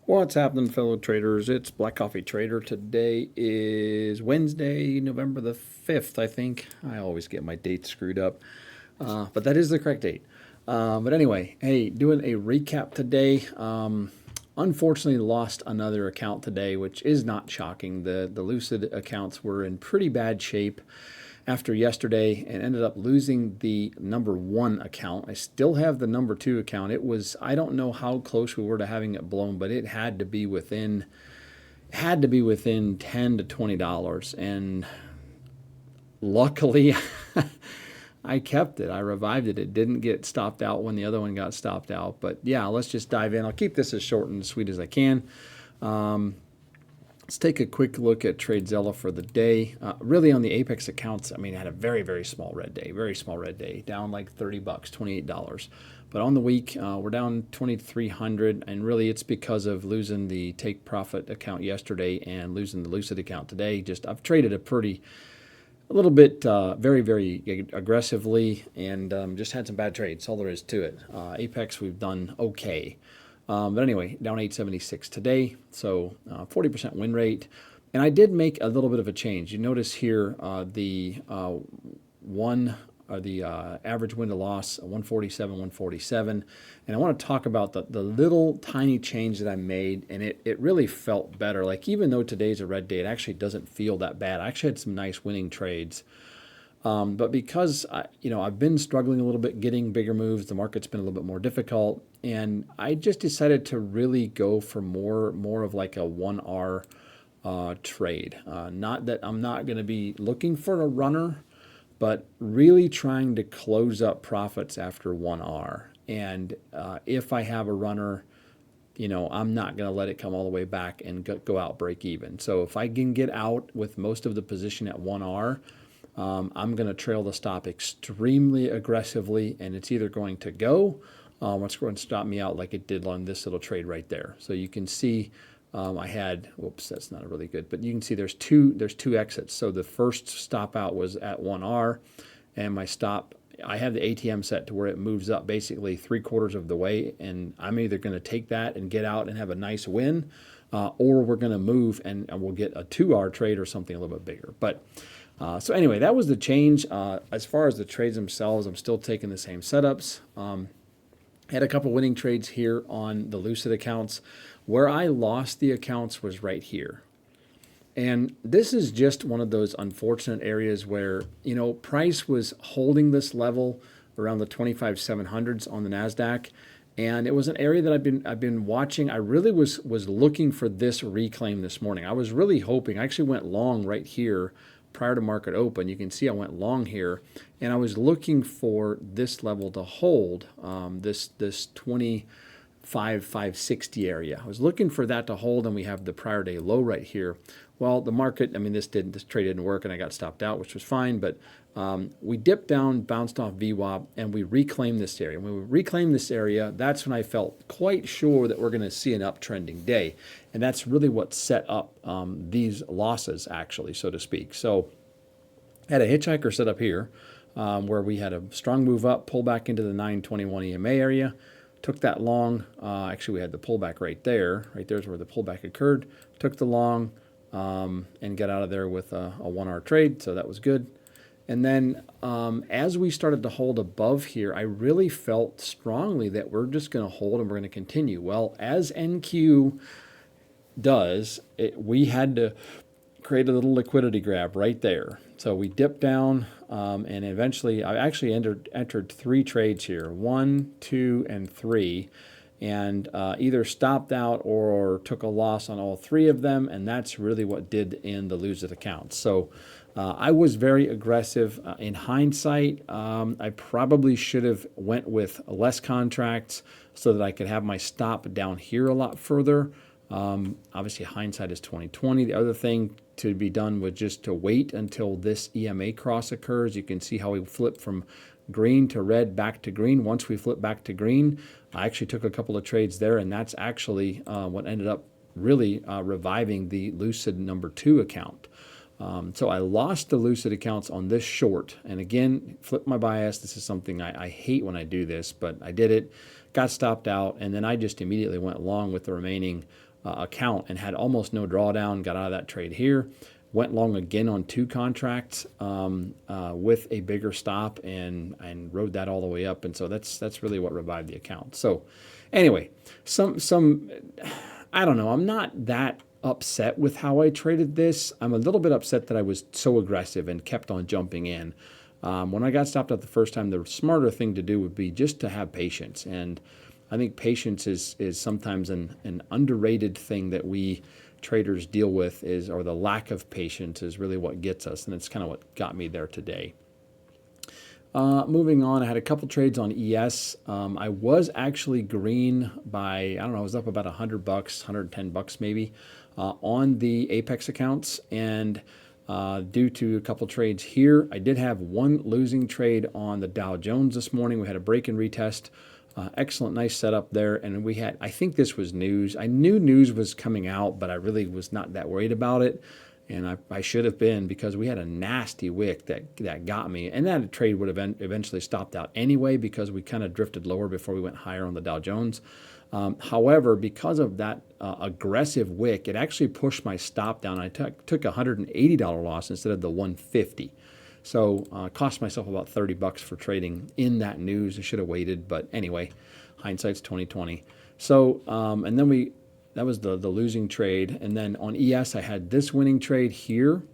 What's happening, fellow traders? It's Black Coffee Trader. Today is Wednesday, November the 5th, I think. I always get my dates screwed up, but that is the correct date. But anyway, hey, doing a recap today. Unfortunately, lost another account today, which is not shocking. The Lucid accounts were in pretty bad shape after yesterday and ended up losing the number one account. I still have the number two account. It was, I don't know how close we were to having it blown, but it had to be within $10 to $20. And luckily I kept it. I revived it. It didn't get stopped out when the other one got stopped out. But yeah, let's just dive in. I'll keep this as short and sweet as I can. Let's take a quick look at TradeZella for the day. Really on the Apex accounts, I mean, I had a very, very small red day, down like $30, $28. But on the week, we're down 2,300, and really it's because of losing the take profit account yesterday and losing the Lucid account today. Just I've traded a little bit, very, very aggressively, and just had some bad trades. All there is to it. Apex, we've done okay. But anyway, down 876 today, so 40% win rate. And I did make a little bit of a change. You notice here the average win to loss 147, 147. And I want to talk about the little tiny change that I made, and it really felt better. Like even though today's a red day, it actually doesn't feel that bad. I actually had some nice winning trades. But because I've been struggling a little bit getting bigger moves, the market's been a little bit more difficult, and I just decided to really go for more of like a 1R trade. Not that I'm not going to be looking for a runner, but really trying to close up profits after 1R. And if I have a runner, I'm not going to let it come all the way back and go out break even. So if I can get out with most of the position at 1R, I'm going to trail the stop extremely aggressively, and it's either going to go or it's going to stop me out like it did on this little trade right there. So you can see I had, whoops, that's not really good, but you can see there's two exits. So the first stop out was at 1R, and my stop, I have the ATM set to where it moves up basically 3/4 of the way, and I'm either going to take that and get out and have a nice win, or we're going to move and we'll get a 2R trade or something a little bit bigger. But so anyway, that was the change. As far as the trades themselves, I'm still taking the same setups. Had a couple winning trades here on the Lucid accounts. Where I lost the accounts was right here. And this is just one of those unfortunate areas where, price was holding this level around the 25,700s on the NASDAQ. And it was an area that I've been watching. I really was looking for this reclaim this morning. I was really hoping. I actually went long right here prior to market open. You can see I went long here, and I was looking for this level to hold, this 25,560 area. I was looking for that to hold, and we have the prior day low right here. Well, the market, this trade didn't work, and I got stopped out, which was fine, but we dipped down, bounced off VWAP, and we reclaimed this area. When we reclaimed this area, that's when I felt quite sure that we're going to see an uptrending day. And that's really what set up these losses, actually, so to speak. So I had a hitchhiker set up here where we had a strong move up, pull back into the 921 EMA area. Took that long. Actually, we had the pullback right there. Right there's where the pullback occurred. Took the long and got out of there with a 1R trade, so that was good. And then as we started to hold above here, I really felt strongly that we're just going to hold and we're going to continue. Well, as NQ does, we had to create a little liquidity grab right there. So we dipped down and eventually I actually entered 3 trades here, 1, 2, and 3, and either stopped out or took a loss on all 3 of them, and that's really what did in the Lucid accounts. So I was very aggressive. In hindsight, I probably should have went with less contracts so that I could have my stop down here a lot further. Obviously, hindsight is 20/20. The other thing to be done was just to wait until this EMA cross occurs. You can see how we flip from green to red back to green. Once we flip back to green, I actually took a couple of trades there, and that's actually what ended up really reviving the Lucid number 2 account. So I lost the Lucid accounts on this short. And again, flip my bias. This is something I hate when I do this, but I did it. got stopped out, and then I just immediately went long with the remaining account and had almost no drawdown, got out of that trade here, went long again on 2 contracts with a bigger stop and rode that all the way up. And so that's really what revived the account. So anyway, some I don't know, I'm not that upset with how I traded this. I'm a little bit upset that I was so aggressive and kept on jumping in. When I got stopped out the first time, the smarter thing to do would be just to have patience. And I think patience is sometimes an underrated thing that we traders deal with, or the lack of patience is really what gets us. And it's kind of what got me there today. Moving on, I had a couple trades on ES. I was actually green by, I don't know, I was up about $100, $110 maybe on the Apex accounts. And due to a couple trades here, I did have one losing trade on the Dow Jones this morning. We had a break and retest. Excellent, nice setup there. And we had, I think this was news. I knew news was coming out, but I really was not that worried about it. And I should have been, because we had a nasty wick that got me. And that trade would have eventually stopped out anyway, because we kind of drifted lower before we went higher on the Dow Jones. However, because of that aggressive wick, it actually pushed my stop down. I took a $180 loss instead of the $150. So cost myself about $30 for trading in that news. I should have waited, but anyway, hindsight's 20/20. So and then that was the losing trade. And then on ES, I had this winning trade here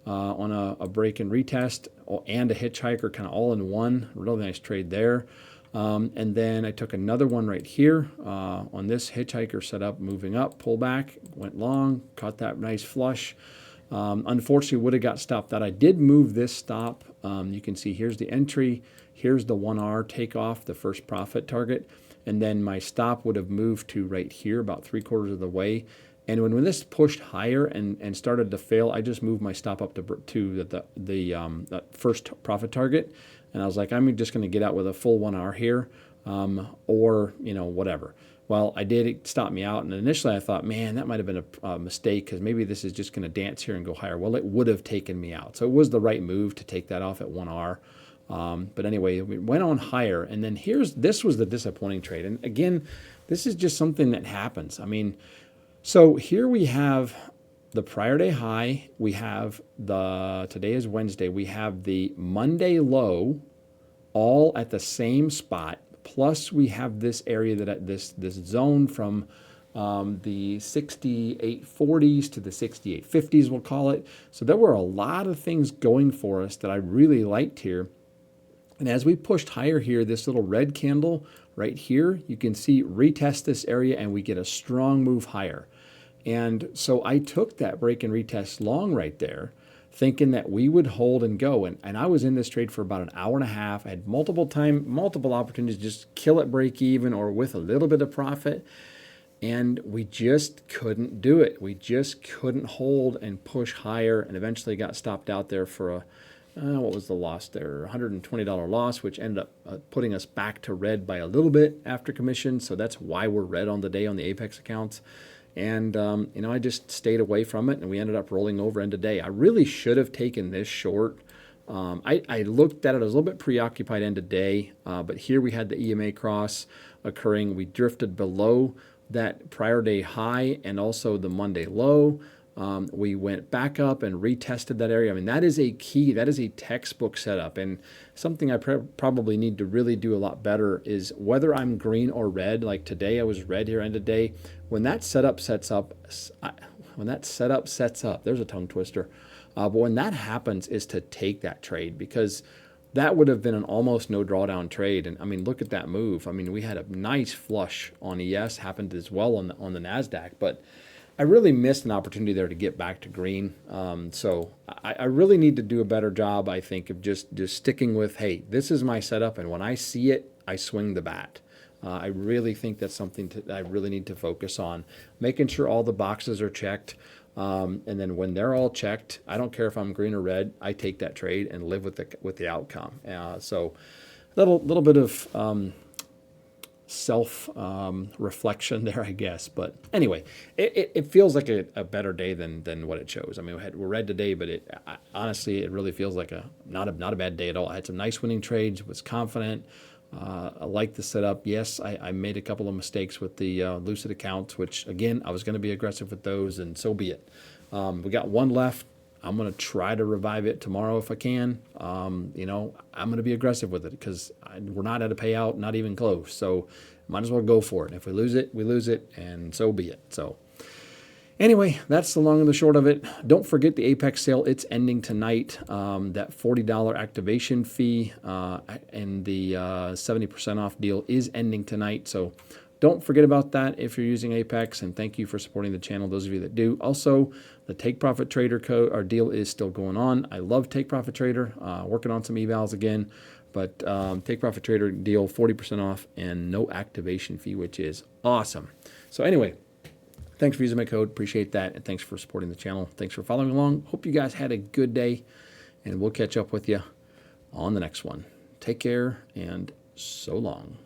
on a break and retest and a hitchhiker, kind of all in one. Really nice trade there. And then I took another one right here on this hitchhiker setup, moving up, pull back, went long, caught that nice flush. Unfortunately, would have got stopped out. I did move this stop. You can see here's the entry. Here's the 1R takeoff, the first profit target. And then my stop would have moved to right here, about 3/4 of the way. And when this pushed higher and started to fail, I just moved my stop up to the first profit target. And I was like, I'm just going to get out with a full 1R here, or whatever. Well, I did. It stopped me out. And initially I thought, man, that might have been a mistake, because maybe this is just going to dance here and go higher. Well, it would have taken me out. So it was the right move to take that off at 1R. But anyway, we went on higher. And then this was the disappointing trade. And again, this is just something that happens. I mean, so here we have the prior day high. We have today is Wednesday. We have the Monday low all at the same spot. Plus we have this area this zone from the 6840s to the 6850s, we'll call it. So there were a lot of things going for us that I really liked here. And as we pushed higher here, this little red candle right here, you can see retest this area and we get a strong move higher. And so I took that break and retest long right there, thinking that we would hold and go. And I was in this trade for about an hour and a half. I had multiple opportunities to just kill it, break even, or with a little bit of profit. And we just couldn't do it. We just couldn't hold and push higher, and eventually got stopped out there for what was the loss there? $120 loss, which ended up putting us back to red by a little bit after commission. So that's why we're red on the day on the Apex accounts. And, I just stayed away from it, and we ended up rolling over end of day. I really should have taken this short. I looked at it, I was a little bit preoccupied end of day, but here we had the EMA cross occurring. We drifted below that prior day high and also the Monday low. We went back up and retested that area. I mean, that is a key. That is a textbook setup. And something I probably need to really do a lot better is whether I'm green or red. Like today, I was red here end of day. When that setup sets up, there's a tongue twister. But when that happens, is to take that trade, because that would have been an almost no drawdown trade. And I mean, look at that move. I mean, we had a nice flush on ES, happened as well on the NASDAQ, but I really missed an opportunity there to get back to green. So I really need to do a better job, I think, of just sticking with, hey, this is my setup, and when I see it, I swing the bat. I really think that's something that I really need to focus on, making sure all the boxes are checked. And then when they're all checked, I don't care if I'm green or red, I take that trade and live with the outcome. So little bit of self reflection there, I guess. But anyway, it feels like a better day than what it shows. I mean, we're red today, but honestly, it really feels like not a bad day at all. I had some nice winning trades, was confident. I like the setup. Yes, I made a couple of mistakes with the Lucid accounts, which again, I was going to be aggressive with those, and so be it. We got one left. I'm going to try to revive it tomorrow if I can. You know, I'm going to be aggressive with it because we're not at a payout, not even close. So might as well go for it. If we lose it, we lose it, and so be it. So anyway, that's the long and the short of it. Don't forget the Apex sale. It's ending tonight. That $40 activation fee and the 70% off deal is ending tonight. So don't forget about that if you're using Apex, and thank you for supporting the channel, those of you that do. Also, the Take Profit Trader code, our deal is still going on. I love Take Profit Trader, working on some evals again, but Take Profit Trader deal, 40% off and no activation fee, which is awesome. So anyway, thanks for using my code, appreciate that, and thanks for supporting the channel. Thanks for following along. Hope you guys had a good day, and we'll catch up with you on the next one. Take care, and so long.